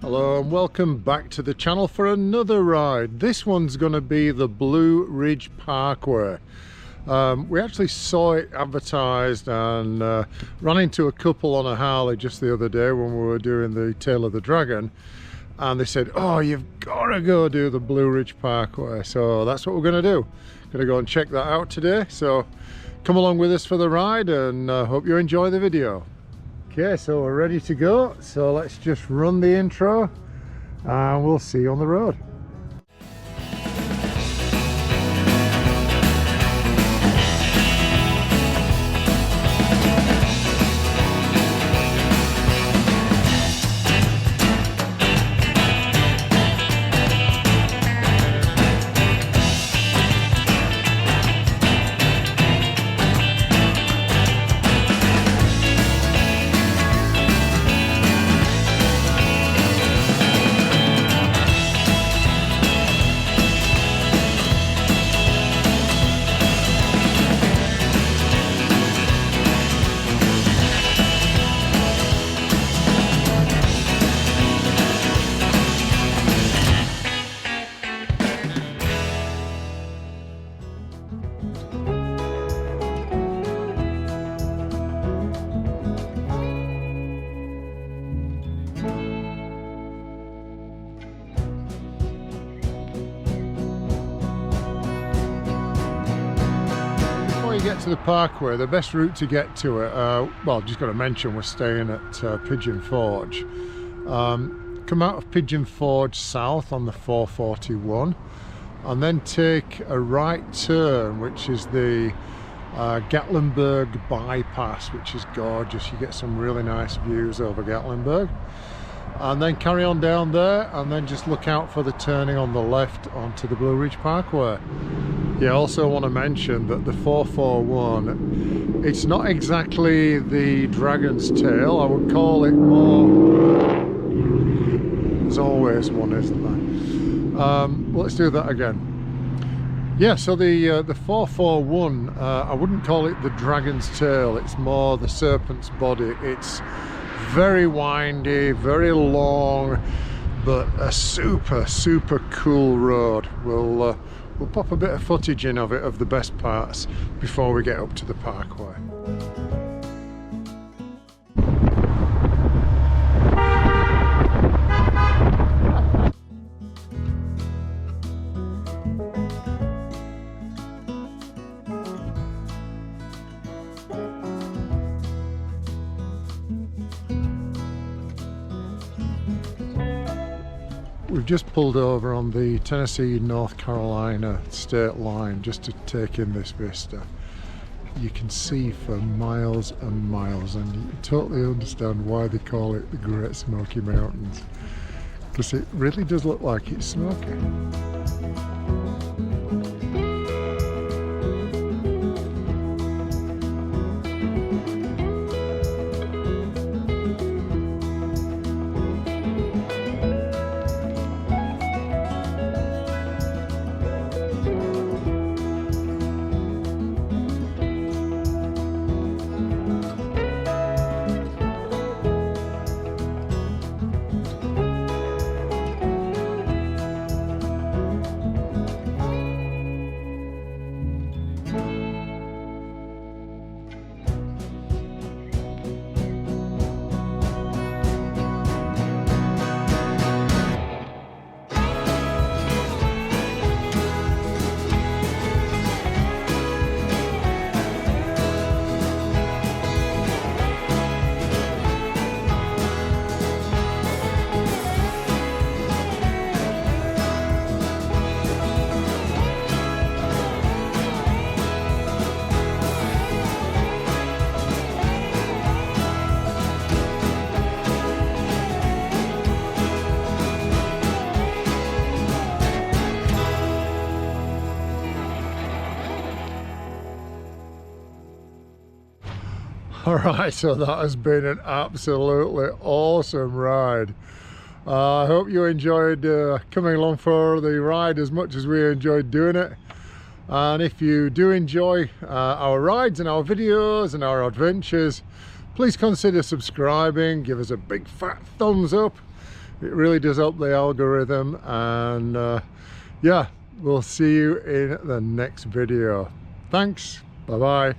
Hello and welcome back to the channel for another ride. This one's going to be the Blue Ridge Parkway. We actually saw it advertised and ran into a couple on a Harley just the other day when we were doing the Tail of the Dragon, and they said, oh, you've got to go do the Blue Ridge Parkway. So that's what we're going to do. Going to go and check that out today. So come along with us for the ride and hope you enjoy the video. Okay, so we're ready to go, so let's just run the intro and we'll see you on the road. Get to the parkway, the best route to get to it, well, just got to mention we're staying at Pigeon Forge. Come out of Pigeon Forge south on the 441 and then take a right turn, which is the Gatlinburg bypass, which is gorgeous. You get some really nice views over Gatlinburg, and then carry on down there and then just look out for the turning on the left onto the Blue Ridge Parkway. Yeah, I also want to mention that the 441, it's not exactly the Dragon's Tail. I would call it more, there's always one, isn't there? Let's do that again. Yeah, so the 441, I wouldn't call it the Dragon's Tail, it's more the Serpent's Body. It's very windy, very long, but a super cool road. We'll pop a bit of footage in of it, of the best parts, before we get up to the parkway. We've just pulled over on the Tennessee-North Carolina state line just to take in this vista. You can see for miles and miles, and you totally understand why they call it the Great Smoky Mountains, because it really does look like it's smoky. Alright, so that has been an absolutely awesome ride. I hope you enjoyed coming along for the ride as much as we enjoyed doing it. And if you do enjoy our rides and our videos and our adventures, please consider subscribing, give us a big fat thumbs up, It really does help the algorithm, and yeah, we'll see you in the next video. Thanks, bye bye.